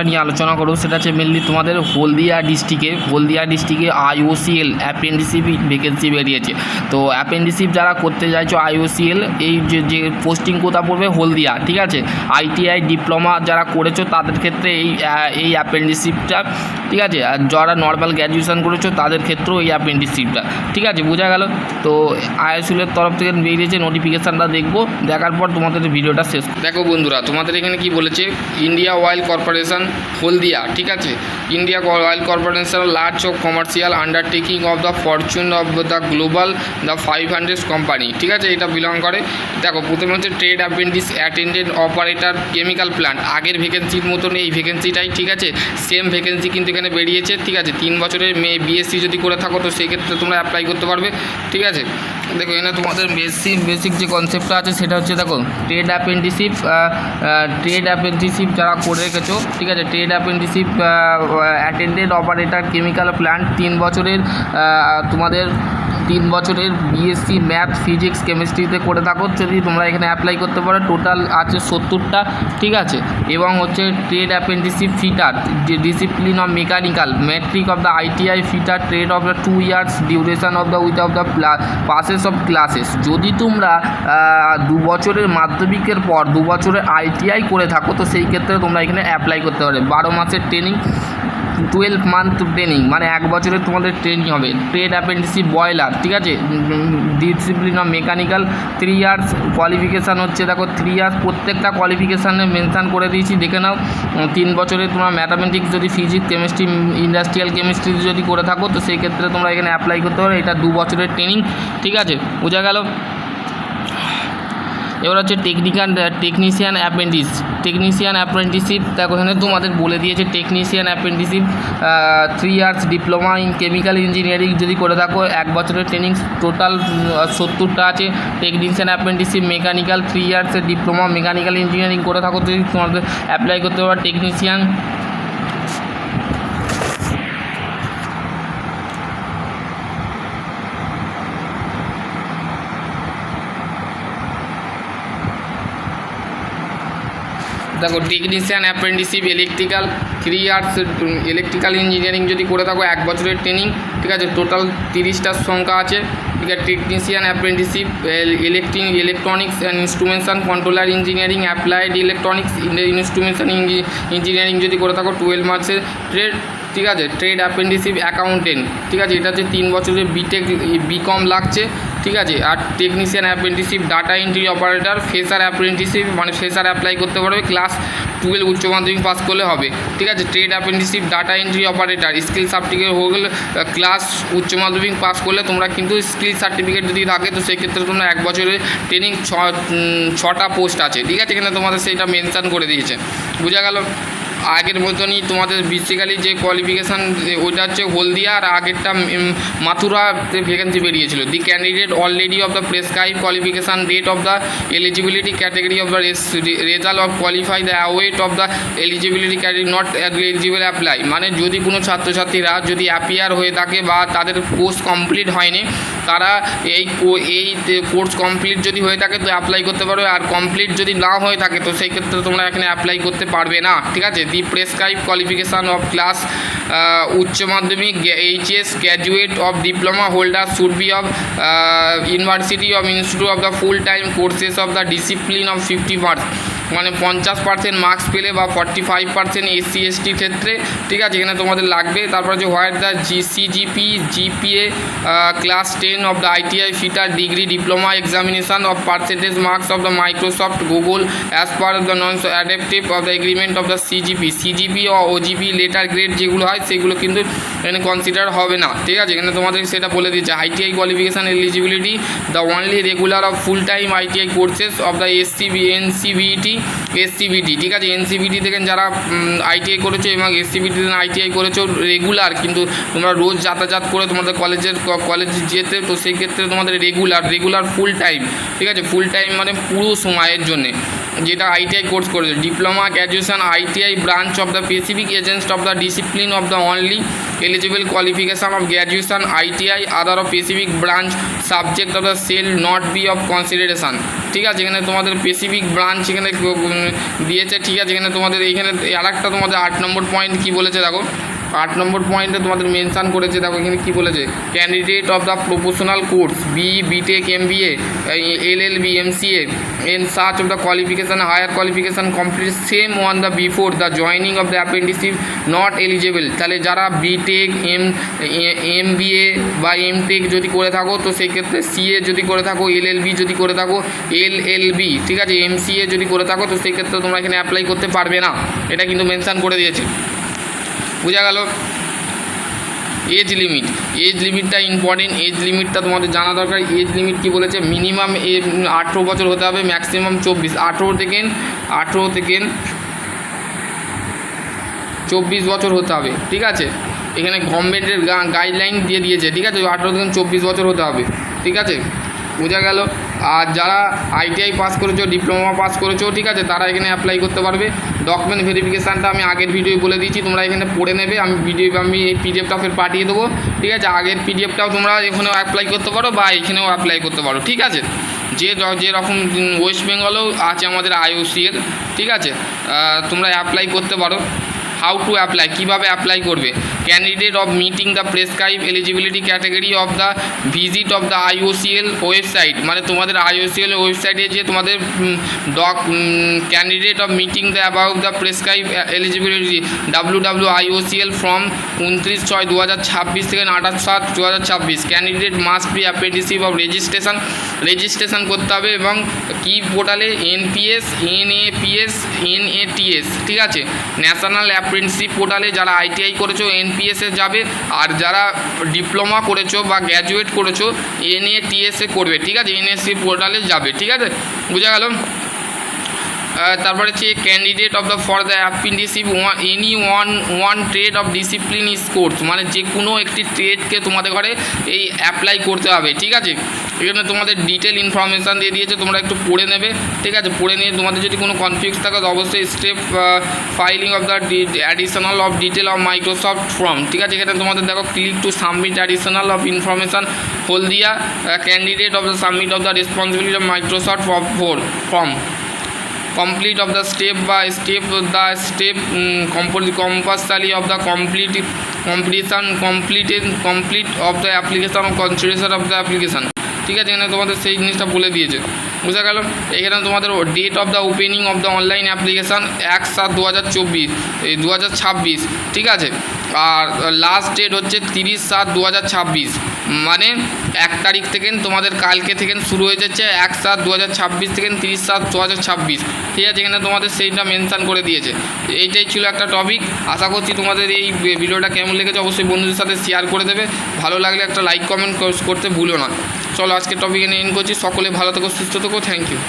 নিয়ে আলোচনা করব, সেটা হচ্ছে মেনলি তোমাদের হলদিয়া ডিস্ট্রিক্টে আইওসিএল অ্যাপ্রেন্টিসশিপ ভ্যাকেন্সি বেরিয়েছে। তো অ্যাপ্রেন্টিসশিপ যারা করতে চাইছো আইওসিএল, এই যে পোস্টিং কোথা পড়বে হলদিয়া, ঠিক আছে। আইটিআই ডিপ্লোমা যারা করেছো তাদের ক্ষেত্রে এই অ্যাপ্রেন্টিসশিপটা, ঠিক আছে। আর যারা নর্মাল গ্র্যাজুয়েশন করেছো তাদের ক্ষেত্রেও এই অ্যাপ্রেন্টিসশিপটা, ঠিক আছে, বোঝা গেল। তো আইওসিএলের তরফ থেকে বেরিয়েছে নোটিফিকেশানটা, দেখবো, দেখার পর তোমাদের ভিডিওটা শেষ। দেখো বন্ধুরা, তোমাদের এখানে কি বলেছে, ইন্ডিয়া অয়েল কর্পোরেশন হলদিয়া, ঠিক আছে। India oil corporation large of commercial undertaking of the Fortune of the global the 500 company, ঠিক আছে, এটা বিলং করে। দেখো প্রথমে হচ্ছে trade apprentice attendant operator chemical plant, আগের ভ্যাকেন্সির মতন এই ভ্যাকেন্সিটাই, ঠিক আছে। সেম ভ্যাকেন্সি কিন্তু এখানে বেরিয়েছে, ঠিক আছে। 3 বছরের বিএসসি যদি করে থাকো তো সেই ক্ষেত্রে তোমরা অ্যাপ্লাই করতে পারবে, ঠিক আছে। দেখো এখানে তোমাদের বেসিক যে কনসেপ্টটা আছে সেটা হচ্ছে, দেখো ট্রেড অ্যাপ্রেন্টিসশিপ যারা করে রেখেছো, ঠিক আছে। Trade apprenticeship attendant operator chemical plant 3 বছরের তোমাদের 3 বছরের বিএসসি ম্যাথ ফিজিক্স কেমিস্ট্রিতে করে থাকো যদি তোমরা এখানে অ্যাপ্লাই করতে পারো। টোটাল আছে 70টা, ঠিক আছে। এবং হচ্ছে trade apprenticeship fitter discipline of mechanical matric of the ITI fitter trade of the 2 years duration of the with of the passes of classes. যদি তোমরা 2 বছরের মাধ্যমিকের পর 2 বছরের আইটিআই করে থাকো তো সেই ক্ষেত্রে তোমরা এখানে অ্যাপ্লাই করতে পারবে। 12 মাসের ট্রেনিং, 12 মান্থ ট্রেনিং, মানে 1 বছরের তোমাদের ট্রেনিং হবে। ট্রেড অ্যাপ্রেন্টিসশিপ বয়লার, ঠিক আছে। Discipline of mechanical 3 years qualification হচ্ছে, দেখো 3 ইয়ার্স প্রত্যেকটা কোয়ালিফিকেশানে মেনশান করে দিয়েছি, দেখে নাও। 3 বছরের তোমরা ম্যাথামেটিক্স যদি ফিজিক্স কেমিস্ট্রি ইন্ডাস্ট্রিয়াল কেমিস্ট্রি যদি করে থাকো তো সেই ক্ষেত্রে তোমরা এখানে অ্যাপ্লাই করতে পারো। এটা 2 বছরের ট্রেনিং, ঠিক আছে, বোঝা গেল। এবার হচ্ছে টেকনিশিয়ান অ্যাপ্রেন্টিসশিপ, দেখো এখানে তোমাদের বলে দিয়েছে technician apprenticeship 3 years diploma in chemical engineering যদি করে থাকো, 1 বছরের ট্রেনিং, টোটাল 70টা আছে। টেকনিশিয়ান অ্যাপ্রেন্টিসশিপ মেকানিক্যাল 3 ইয়ার্সের ডিপ্লোমা মেকানিক্যাল ইঞ্জিনিয়ারিং করে থাকো যদি তোমাদের অ্যাপ্লাই করতে পারো টেকনিশিয়ান। দেখো technician apprenticeship electrical 3 years electrical engineering যদি করে থাকো, 1 বছরের ট্রেনিং, ঠিক আছে। টোটাল 30টার সংখ্যা আছে, ঠিক আছে। Technician apprenticeship electronics and instrumentation controller engineering applied electronics instrumentation engineering যদি করে থাকো 12 মাসের ট্রেড, ঠিক আছে। ট্রেড অ্যাপ্রেন্টিসশিপ অ্যাকাউন্টেন্ট, ঠিক আছে, এটা হচ্ছে 3 বছরের বিকম লাগছে, ঠিক আছে। আর technician apprenticeship data entry operator fresher apprenticeship, মানে ফ্রেশার অ্যাপ্লাই করতে পারবে, ক্লাস 12 উচ্চ মাধ্যমিক পাস করলে হবে, ঠিক আছে। Trade apprenticeship data entry operator skill certificate হয়ে গেলে ক্লাস উচ্চ মাধ্যমিক পাস করলে তোমরা কিন্তু স্কিল সার্টিফিকেট যদি থাকে তো সেই ক্ষেত্রে তোমরা 1 বছরের ট্রেনিং 6টা পোস্ট আছে, ঠিক আছে। এখানে তোমাদের সেইটা মেনশান করে দিয়েছে, বোঝা গেল। আগের মতনই তোমাদের বেসিক্যালি যে কোয়ালিফিকেশান ওইটা হচ্ছে হলদিয়া, আর আগেরটা মাথুরাতে ভ্যাকেন্সি বেরিয়েছিল। The candidate already of the prescribe qualification date of the eligibility category of the result of qualify the await of the eligibility category not eligible apply, মানে যদি কোনো ছাত্রছাত্রীরা যদি অ্যাপিয়ার হয়ে থাকে বা তাদের কোর্স কমপ্লিট হয়নি, তারা এই কোর্স কমপ্লিট যদি হয়ে থাকে তো অ্যাপ্লাই করতে পারবে। আর কমপ্লিট যদি না হয়ে থাকে তো সেই ক্ষেত্রে তোমরা এখানে অ্যাপ্লাই করতে পারবে না, ঠিক আছে। দি প্রেসক্রাইব কোয়ালিফিকেশান অফ ক্লাস উচ্চ মাধ্যমিক HS graduate of diploma holder should be of university of institute of the full time courses of the discipline of 50 marks, মানে 50% মার্কস পেলে বা 45% এসসি এসটির ক্ষেত্রে, ঠিক আছে, এখানে তোমাদের লাগবে। তারপর যে what the GPA class 10 of the ITI fitter degree diploma examination of percentage marks of the Microsoft Google as per of the non adaptive of the agreement of the CGP ও OGP letter grade যেগুলো হয় সেগুলো কিন্তু এখানে consider হবে না, ঠিক আছে। এখানে তোমাদের সেটা বলে দিচ্ছে। ITI qualification eligibility the only regular of full time ITI courses of the SCBT, ঠিক আছে। এনসিবিটি থেকে যারা আইটিআই করেছো এবং এসসিবিটি থেকে আইটিআই করেছো রেগুলার, কিন্তু তোমরা রোজ যাতায়াত করে তোমাদের কলেজ যেতে, তো সেই ক্ষেত্রে তোমাদের রেগুলার ফুল টাইম, ঠিক আছে। ফুল টাইম মানে পুরো সময়ের জন্যে, যেটা আইটিআই কোর্স করেছে, diploma graduation ITI branch of the specific agents of the discipline of the only eligible qualification of graduation ITI other of specific branch subject of the shall not be of consideration. ঠিক আছে, এখানে তোমাদের specific branch এখানে দিয়েছে। ঠিক আছে, এখানে তোমাদের এইখানে আর একটা তোমাদের 8 নম্বর পয়েন্ট কী বলেছে দেখো, 8 নম্বর পয়েন্টে তোমাদের মেনশান করেছে, দেখো এখানে কী বলেছে, candidate of the professional course BTech MBA LLB MCA in search of the qualification higher qualification complete same on the before the joining of the apprenticeship not eligible। তাহলে যারা বিটেক এমবিএ বা MTech যদি করে থাকো তো সেই ক্ষেত্রে CA যদি করে থাকো, এলএলবি যদি করে থাকো, এলএলবি ঠিক আছে, এমসিএ যদি করে থাকো তো সেই ক্ষেত্রে তোমরা এখানে অ্যাপ্লাই করতে পারবে না, এটা কিন্তু মেনশান করে দিয়েছে। বোঝা গেল। এজ লিমিটটা ইম্পর্টেন্ট, এজ লিমিটটা তোমাদের জানা দরকার। এজ লিমিট কী বলেছে, মিনিমাম 18 বছর হতে হবে, ম্যাক্সিমাম 24, 18 থেকে 24 বছর হতে হবে। ঠিক আছে, এখানে গভর্নমেন্টের গাইডলাইন দিয়ে দিয়েছে। ঠিক আছে, 18 থেকে 24 বছর হতে হবে। ঠিক আছে, বোঝা গেল। আর যারা আইটিআই পাস করেছো, ডিপ্লোমা পাস করেছো, ঠিক আছে, তারা এখানে অ্যাপ্লাই করতে পারবে। ডকুমেন্ট ভেরিফিকেশানটা আমি আগের ভিডিও বলে দিয়েছি, তোমরা এখানে পড়ে নেবে। আমি এই পিডিএফটা ফের পাঠিয়ে দেবো। ঠিক আছে, আগের পিডিএফটাও তোমরা এখানেও অ্যাপ্লাই করতে পারো বা এখানেও অ্যাপ্লাই করতে পারো। ঠিক আছে, যেরকম ওয়েস্ট বেঙ্গলেও আছে আমাদের আইওসিএল। ঠিক আছে, তোমরা অ্যাপ্লাই করতে পারো। হাউ টু অ্যাপ্লাই, কীভাবে অ্যাপ্লাই করবে, candidate of meeting the prescribe eligibility category of the visit of the IOCL website, মানে তোমাদের আইওসিএল ওয়েবসাইটে যে তোমাদের candidate of meeting the about the prescribe eligibility WWIOCL from 29/6/2026 থেকে 28/7/2026। Candidate must be apprenticeship of registration করতে হবে এবং কি পোর্টালে, NPS NATS। ঠিক আছে, ন্যাশনাল অ্যাপ্রেন্টিসশিপ পোর্টালে যারা আইটিআই করেছো NPS-এ যাবে, আর যারা ডিপ্লোমা করেছো বা গ্র্যাজুয়েট করেছো NATS-এ করবে। ঠিক আছে, NSC পোর্টালে যাবে। ঠিক আছে, বোঝা গেল। তারপরে হচ্ছে candidate of the for the apprenticeship any one trade of discipline is course, মানে যে কোনো একটি ট্রেডকে তোমাদের ঘরে এই অ্যাপ্লাই করতে হবে। ঠিক আছে, এখানে তোমাদের ডিটেল ইনফরমেশান দিয়ে দিয়েছে, তোমরা একটু পড়ে নেবে। ঠিক আছে, পড়ে নিয়ে তোমাদের যদি কোনো কনফিউজ থাকে তো অবশ্যই step filing of the additional of detail of Microsoft form. ঠিক আছে, এখানে তোমাদের দেখো click to submit additional of information Haldia candidate of the submit of the responsibility of Microsoft form complete of the step by step compulsory of the complete of the application of consideration of the application। ঠিক আছে, এখানে তোমাদের সেই জিনিসটা বলে দিয়েছে। বোঝা গেল। এখানে তোমাদের date of the opening of the online application 1/7/2026। ঠিক আছে, আর লাস্ট ডেট হচ্ছে 30/7/2026, মানে 1 তারিখ থেকে তোমাদের কালকে থেকে শুরু হয়ে যাচ্ছে 1/7/2026 থেকে 30/7/2026। ঠিক আছে, এখানে তোমাদের সেইটা মেনশান করে দিয়েছে। এইটাই ছিল একটা টপিক। আশা করছি তোমাদের এই ভিডিওটা কেমন লেগেছে অবশ্যই বন্ধুদের সাথে শেয়ার করে দেবে। ভালো লাগলে একটা লাইক কমেন্ট করতে ভুলো না। চলো আজকে টপিক এনে এন্ড করছি। সকলে ভালো থেকো, সুস্থ থেকো। Thank you.